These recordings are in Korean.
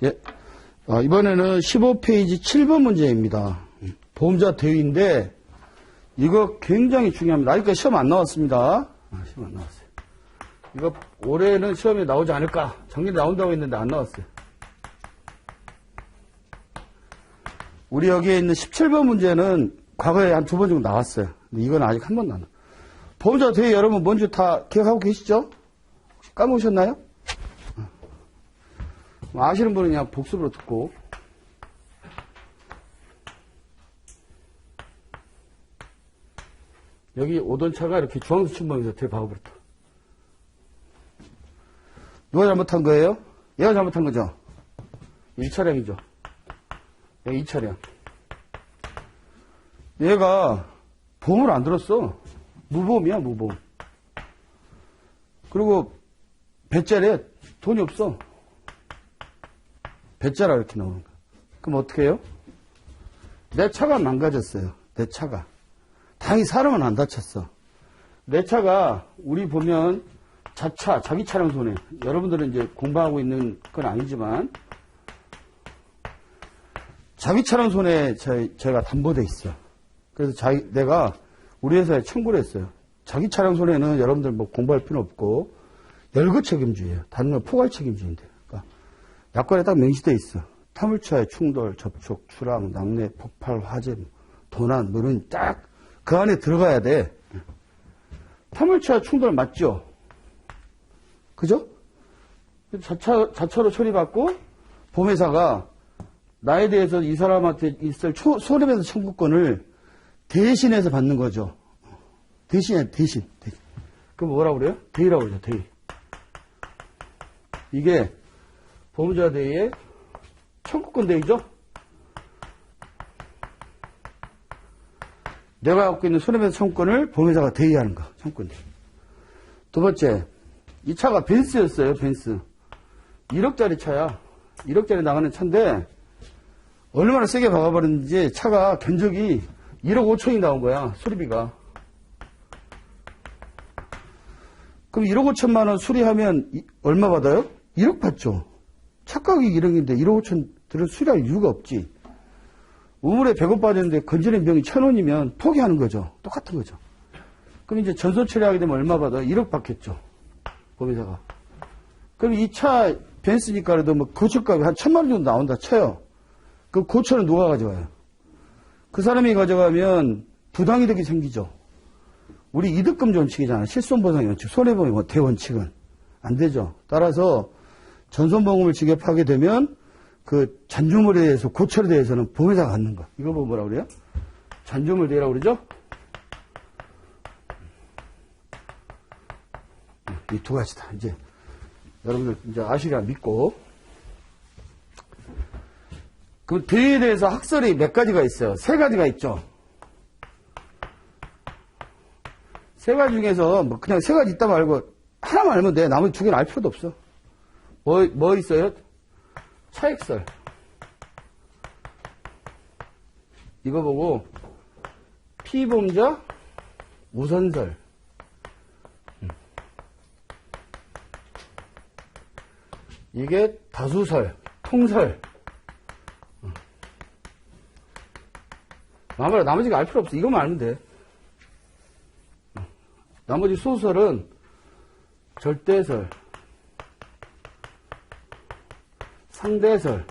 예. 이번에는 15페이지 7번 문제입니다. 보험자 대위인데, 이거 굉장히 중요합니다. 아직까지 시험 안 나왔습니다. 시험 안 나왔어요. 이거 올해는 시험에 나오지 않을까? 작년에 나온다고 했는데 안 나왔어요. 우리 여기에 있는 17번 문제는 과거에 한 2번 정도 나왔어요. 근데 이건 아직 한 번도 안 나왔어요. 보험자 대위 여러분 뭔지 다 기억하고 계시죠? 혹시 까먹으셨나요? 아시는 분은 그냥 복습으로 듣고. 여기 오던 차가 이렇게 주황색 춘봉에서 대박아버렸다. 누가 잘못한 거예요? 얘가 잘못한 거죠? 이 차량이죠. 여기 이 차량. 얘가 보험을 안 들었어. 무보험이야, 무보험. 그리고 배짜리에 돈이 없어. 배짜라 이렇게 나오는 거야. 그럼 어떻게 해요? 내 차가 망가졌어요. 내 차가. 다행히 사람은 안 다쳤어. 내 차가 우리 보면 자차, 자기 차량 손해. 여러분들은 이제 공부하고 있는 건 아니지만 자기 차량 손해 제가 담보돼 있어. 그래서 내가 우리 회사에 청구를 했어요. 자기 차량 손해는 여러분들 뭐 공부할 필요 없고 열거 책임주예요. 다른 건 포괄 책임주인데. 그러니까 약관에 딱 명시돼 있어. 화물차의 충돌, 접촉, 추락, 낙뢰, 폭발, 화재, 도난, 뭐 이런 딱 그 안에 들어가야 돼. 화물차 충돌 맞죠? 그죠? 자차로 처리받고 보험회사가 나에 대해서 이 사람한테 있을 손해배상 청구권을 대신해서 받는 거죠. 대신. 그럼 뭐라고 그래요? 대위라고 그러죠, 대위. 이게 보험자 대위의 청구권 대위죠? 내가 갖고 있는 손해배상 청구권을 보험회사가 대위하는 거, 청구권 대위. 두 번째, 이 차가 벤츠였어요, 벤츠. 1억짜리 차야. 1억짜리 나가는 차인데, 얼마나 세게 박아버렸는지 차가 견적이 1억 5천이 나온 거야, 수리비가. 그럼 1억 5천만 원 수리하면 얼마 받아요? 1억 받죠. 차가격이 1억인데 1억 5천 들을 수리할 이유가 없지. 우물에 100원 빠졌는데 건지는 병이 1,000원이면 포기하는 거죠. 똑같은 거죠. 그럼 이제 전소 처리하게 되면 얼마 받아요? 1억 받겠죠. 보험회사가. 그럼 이 차 벤츠니까 그래도 뭐 고철값이 한 1,000만 원 정도 나온다 쳐요. 그 고철은 누가 가져가요? 그 사람이 가져가면 부당이득이 생기죠. 우리 이득금 원칙이잖아. 실손보상 원칙, 손해보험 대원칙은 안 되죠. 따라서 전손보험을 지급하게 되면 그 잔주물에 대해서 고철에 대해서는 보험회사가 갖는 거. 이거 보면 뭐라고 그래요? 잔주물 대라고 그러죠? 이 두 가지다. 이제 여러분들 이제 아시리라 믿고. 그 대위에 대해서 학설이 몇 가지가 있어요. 3가지가 있죠. 3가지 중에서 뭐 그냥 3가지 있다 말고 하나만 알면 돼. 나머지 2개는 알 필요도 없어. 뭐 있어요? 차액설. 이거 보고 피보험자 우선설. 이게 다수설, 통설. 나머지가 알 필요 없어. 이것만 알면 돼. 나머지 소설은 절대설, 상대설.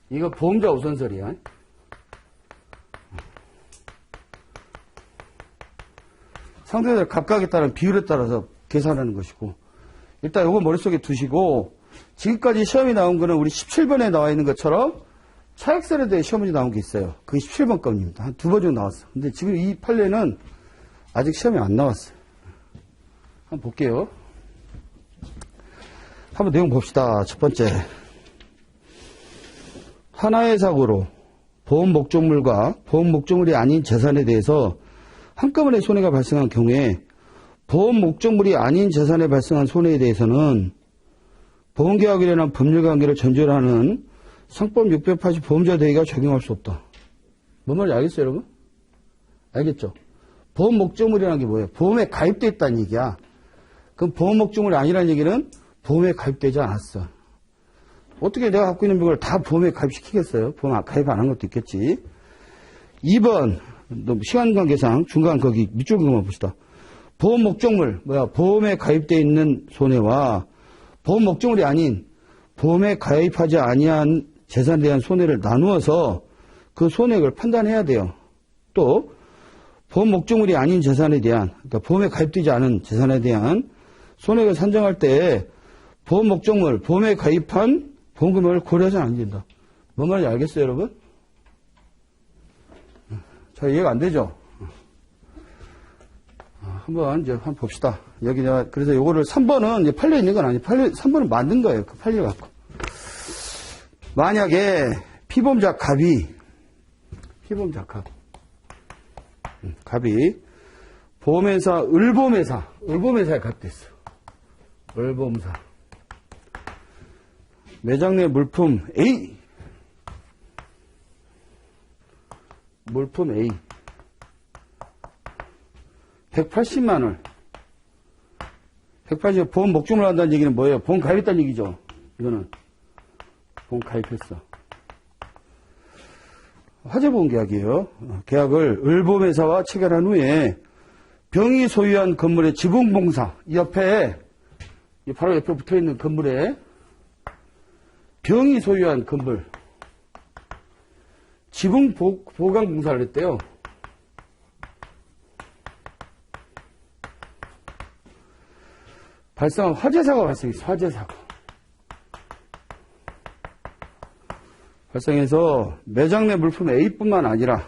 이거 보험자 우선설이야. 상대설 각각에 따른 비율에 따라서 계산하는 것이고, 일단 이거 머릿속에 두시고, 지금까지 시험이 나온 거는 우리 17번에 나와 있는 것처럼 차액설에 대해 시험 문제 나온 게 있어요. 그게 17번 겁니다. 한 2번 정도 나왔어. 근데 지금 이 판례는 아직 시험이 안 나왔어요. 한번 볼게요. 한번 내용 봅시다. 첫 번째. 하나의 사고로 보험 목적물과 보험 목적물이 아닌 재산에 대해서 한꺼번에 손해가 발생한 경우에 보험 목적물이 아닌 재산에 발생한 손해에 대해서는 보험계약에 관한 법률관계를 전제하는 상법 680 보험자 대위가 적용할 수 없다. 뭔 말인지 알겠어요, 여러분? 알겠죠? 보험 목적물이라는 게 뭐예요? 보험에 가입되어 있다는 얘기야. 그럼 보험 목적물이 아니라는 얘기는 보험에 가입되지 않았어. 어떻게 내가 갖고 있는 병을 다 보험에 가입시키겠어요? 보험 가입 안 한 것도 있겠지. 2번, 시간 관계상 중간 거기 밑줄 그만 봅시다. 보험 목적물, 보험에 가입되어 있는 손해와 보험 목적물이 아닌 보험에 가입하지 아니한 재산에 대한 손해를 나누어서 그 손해액을 판단해야 돼요. 또 보험 목적물이 아닌 재산에 대한, 그러니까 보험에 가입되지 않은 재산에 대한 손해액을 산정할 때 보험 목적물, 보험에 가입한 보험금액을 고려해서는 안 된다. 뭔 말인지 알겠어요, 여러분? 자, 이해가 안 되죠? 한번 이제 한번 봅시다. 여기 내가 그래서 요거를 3번은 이제 팔려 있는 건 아니에요. 3번은 만든 거예요. 그 팔려 갖고. 만약에 피보험자 갑이 보험회사 을보험회사에 가입됐어. 을보험사. 매장 내 물품 A 180만 원. 180만 보험 목적물 한다는 얘기는 뭐예요? 보험 가입했다는 얘기죠. 이거는 보험 가입했어. 화재보험 계약이에요. 계약을 을보험회사와 체결한 후에 병이 소유한 건물의 지붕봉사, 이 옆에, 바로 옆에 붙어있는 건물에 병이 소유한 건물, 지붕 보강공사를 했대요. 발생한 화재사고가 발생했어. 화재사고. 발생해서 매장 내 물품 A뿐만 아니라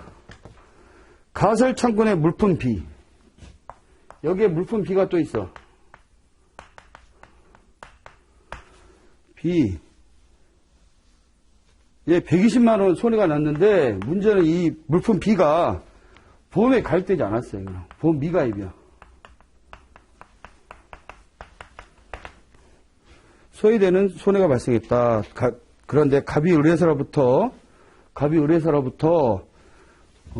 가설창고 내 물품 B, 여기에 물품 B가 또 있어. B. 얘 120만 원 손해가 났는데 문제는 이 물품 B가 보험에 가입되지 않았어요. 보험 미가입이야. 소외되는 손해가 발생했다. 그런데 갑이 의뢰사로부터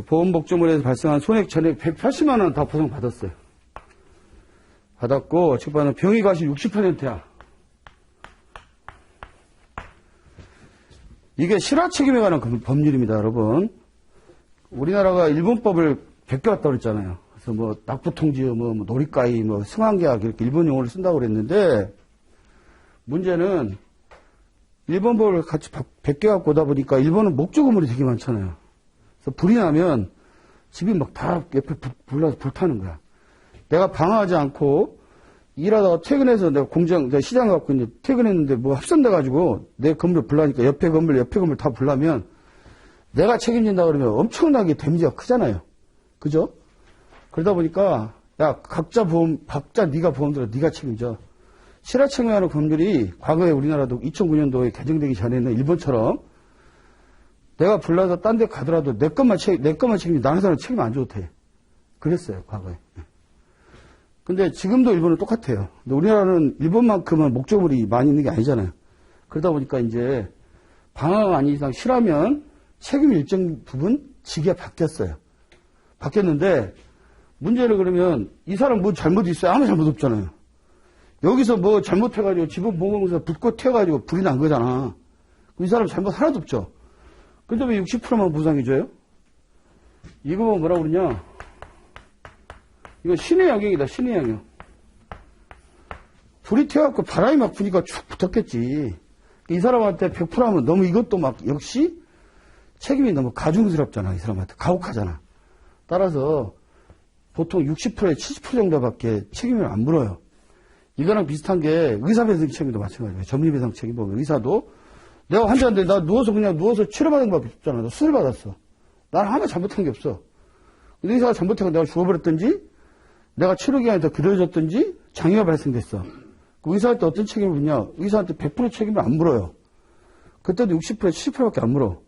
보험 목적물에서 발생한 손해액 전액 180만 원 다 보상받았어요. 받았고 측반은 병의 과실 60%야. 이게 실화 책임에 관한 법률입니다, 여러분. 우리나라가 일본법을 베껴왔다고 그랬잖아요. 그래서 뭐 납부통지유, 뭐 놀이가입, 뭐 승환계약 이렇게 일본 용어를 쓴다고 그랬는데 문제는 일본법을 같이 베껴갖고 오다 보니까 일본은 목조 건물이 되게 많잖아요. 그래서 불이 나면 집이 막 다 옆에 불나서 불타는 거야. 내가 방어하지 않고 일하다가 퇴근해서 내가 시장 갖고 이제 퇴근했는데 뭐 합선돼가지고 내 건물 불나니까 옆에 건물 다 불나면 내가 책임진다 그러면 엄청나게 데미지가 크잖아요. 그죠? 그러다 보니까 야, 각자 네가 보험 들어, 네가 책임져. 실화 책임하는 법률이 과거에 우리나라도 2009년도에 개정되기 전에는 일본처럼 내가 불나서 딴 데 가더라도 내 것만 책임지 나는 사람 책임 안 줘도 돼. 그랬어요, 과거에. 근데 지금도 일본은 똑같아요. 근데 우리나라는 일본만큼은 목적물이 많이 있는 게 아니잖아요. 그러다 보니까 이제 방어가 아닌 이상 실하면 책임 일정 부분 지게 바뀌었어요. 바뀌었는데 문제는 그러면 이 사람 뭐 잘못이 있어요? 아무 잘못 없잖아요. 여기서 뭐 잘못해가지고 지붕보강공사 불꽃 튀어가지고 불이 난 거잖아. 이 사람 잘못 하나도 없죠. 근데 왜 60%만 보상해줘요? 이거 뭐라고 그러냐? 이거 신의 영역이다, 신의 영역. 불이 튀어갖고 바람이 막 부니까 쭉 붙었겠지. 이 사람한테 100% 하면 너무 이것도 막 역시 책임이 너무 가중스럽잖아. 이 사람한테 가혹하잖아. 따라서 보통 60%에 70% 정도밖에 책임을 안 물어요. 이거랑 비슷한 게 의사배상 책임도 마찬가지예요. 점리배상 책임 보면 의사도 내가 환자인데 나 누워서 치료받은 것밖에 없잖아. 너 수술 받았어. 나는 하나 잘못한 게 없어. 근데 의사가 잘못해서 내가 죽어버렸든지 내가 치료기간이 더 길어졌든지 장애가 발생됐어. 그 의사한테 어떤 책임을 묻냐? 의사한테 100% 책임을 안 물어요. 그때도 60%, 70%밖에 안 물어.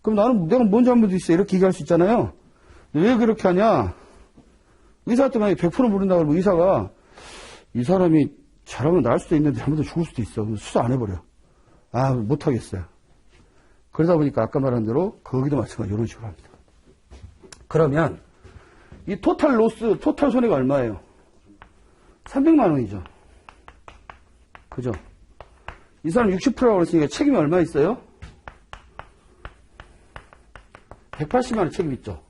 그럼 내가 뭔 잘못이 있어? 이렇게 얘기할 수 있잖아요. 왜 그렇게 하냐? 의사한테 만약에 100% 물은다 그러면 의사가 이 사람이 잘하면 나을 수도 있는데 잘못하면 죽을 수도 있어. 그럼 수사 안 해버려. 아, 못하겠어요. 그러다 보니까 아까 말한 대로 거기도 마찬가지 이런 식으로 합니다. 그러면 이 토탈 손해가 얼마예요? 300만 원이죠. 그죠? 이 사람 60%라고 그랬으니까 책임이 얼마 있어요? 180만 원 책임 있죠.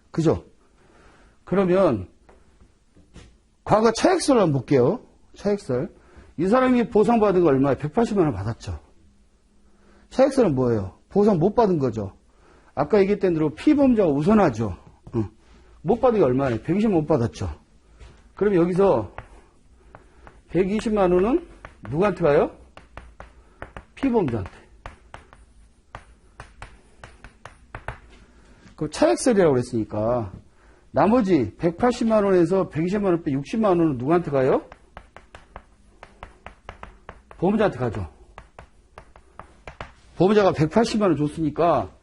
그죠? 그러면 과거 차액설을 한번 볼게요. 차액설. 이 사람이 보상받은 거 얼마예요? 180만 원 받았죠. 차액설은 뭐예요? 보상 못 받은 거죠. 아까 얘기했던 대로 피보험자가 우선하죠. 못 받은 게 얼마예요? 120만 원 못 받았죠. 그럼 여기서 120만 원은 누구한테 가요? 피보험자한테. 그 차액설이라고 그랬으니까 나머지 180만 원에서 120만 원 빼 60만 원은 누구한테 가요? 보험자한테 가죠. 보험자가 180만 원 줬으니까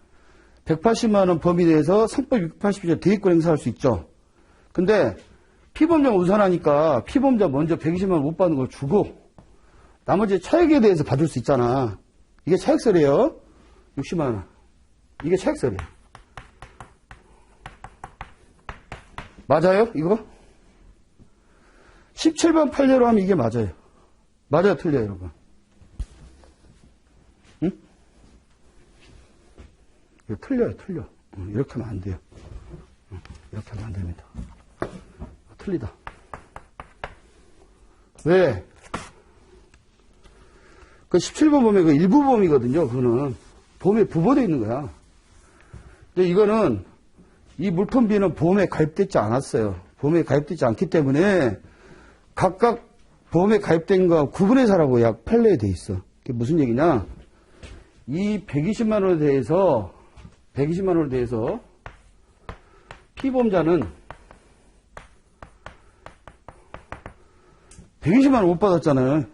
180만 원 범위 내에서 상법 682조 대위권 행사할 수 있죠. 근데 피보험자가 우선하니까 피보험자 먼저 120만 원 못 받는 걸 주고 나머지 차액에 대해서 받을 수 있잖아. 이게 차액설이에요. 60만 원. 이게 차액설이에요. 맞아요? 이거? 17번 판례로 하면 이게 맞아요. 맞아요? 틀려요, 여러분? 응? 이거 틀려요, 틀려. 이렇게 하면 안 돼요. 이렇게 하면 안 됩니다. 틀리다. 왜? 그 17번 보면 그 일부 보험이거든요. 그거는 보험에 부보되어 있는 거야. 근데 이거는 이 물품비는 보험에 가입되지 않았어요. 보험에 가입되지 않기 때문에 각각 보험에 가입된 거 구분해서 하라고 약 판례에 돼 있어. 그게 무슨 얘기냐? 이 120만 원에 대해서 120만 원에 대해서 피보험자는 120만 원 못 받았잖아요.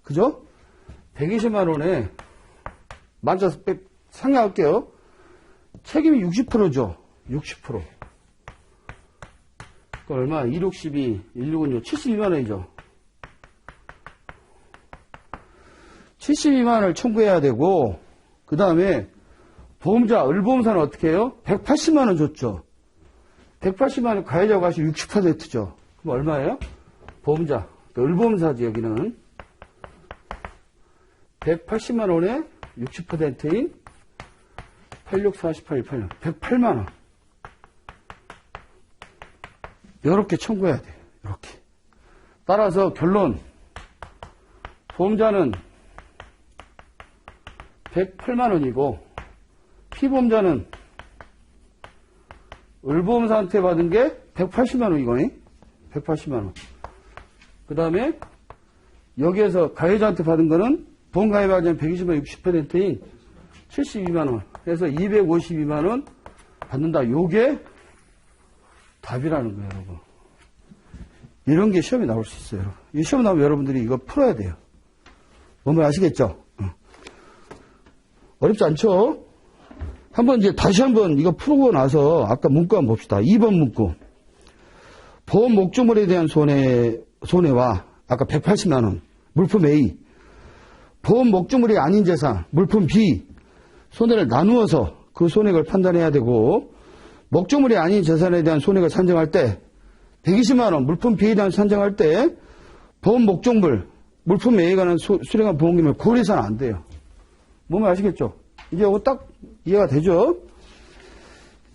그죠? 120만 원에 만져서 상향할게요. 책임이 60%죠. 60%. 그 얼마? 1612, 16은요. 72만 원이죠. 72만 원을 청구해야 되고, 그 다음에 보험자, 을보험사는 어떻게 해요? 180만 원 줬죠. 180만 원 가해자가 가시 60%죠. 그럼 얼마예요? 보험자, 을보험사지, 여기는. 180만 원에 60%인 8648, 18년. 108만 원. 요렇게 청구해야 돼요. 요렇게. 따라서 결론. 보험자는 108만 원이고, 피보험자는 을보험사한테 받은 게 180만 원이거니? 180만 원. 그 다음에 여기에서 가해자한테 받은 거는 보험가입하자면 120만 원 60%인 72만 원. 그래서 252만 원 받는다. 요게 답이라는 거예요, 여러분. 이런 게 시험에 나올 수 있어요, 여러분. 이 시험 나오면 여러분들이 이거 풀어야 돼요. 뭔가 아시겠죠? 어렵지 않죠? 한번 이제 다시 한번 이거 풀고 나서 아까 문구 한번 봅시다. 2번 문구. 보험 목적물에 대한 손해와 아까 180만 원. 물품 A. 보험 목적물이 아닌 재산. 물품 B. 손해를 나누어서 그 손해를 판단해야 되고 목적물이 아닌 재산에 대한 손해를 산정할 때 120만 원 물품 B에 대한 산정할 때 보험 목적물 물품 A에 관한 수령한 보험금을 고려해서는 안 돼요. 뭔지 아시겠죠? 이제 이거 딱 이해가 되죠?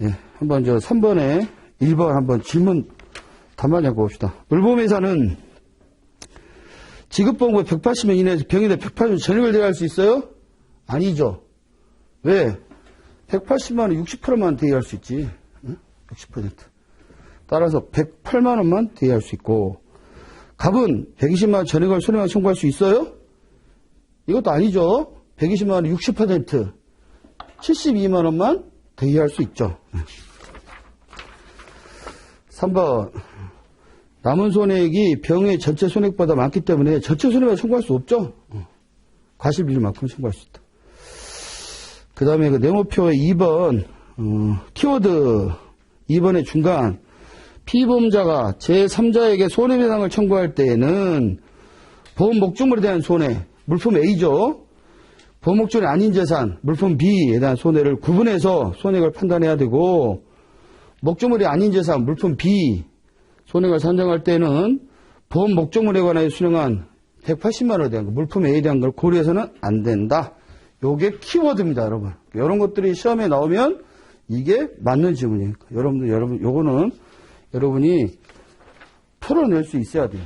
예, 한번 3번에 1번 한번 질문 단말해 봅시다. 을보험회사는 지급보험금 180명 이내에서 병인에 180명 전액을 대여할 수 있어요? 아니죠. 왜? 180만 원 60%만 대여할 수 있지. 60%. 따라서 108만 원만 대여할 수 있고 갑은 120만 원 전액을 손해만 청구할 수 있어요? 이것도 아니죠. 120만 원 60% 72만 원만 대여할 수 있죠. 3번 남은 손해액이 병의 전체 손해액보다 많기 때문에 전체 손해만 청구할 수 없죠. 과실비율만큼 청구할 수 있다. 그 다음에 그 네모표의 2번 키워드 2번의 중간 피보험자가 제3자에게 손해배상을 청구할 때에는 보험 목적물에 대한 손해 물품 A죠. 보험 목적물이 아닌 재산 물품 B에 대한 손해를 구분해서 손해액을 판단해야 되고 목적물이 아닌 재산 물품 B 손해액을 산정할 때는 보험 목적물에 관하여 수령한 180만 원에 대한 거, 물품 A에 대한 걸 고려해서는 안 된다. 요게 키워드입니다, 여러분. 이런 것들이 시험에 나오면 이게 맞는 질문이에요. 여러분, 요거는 여러분이 풀어낼 수 있어야 돼요.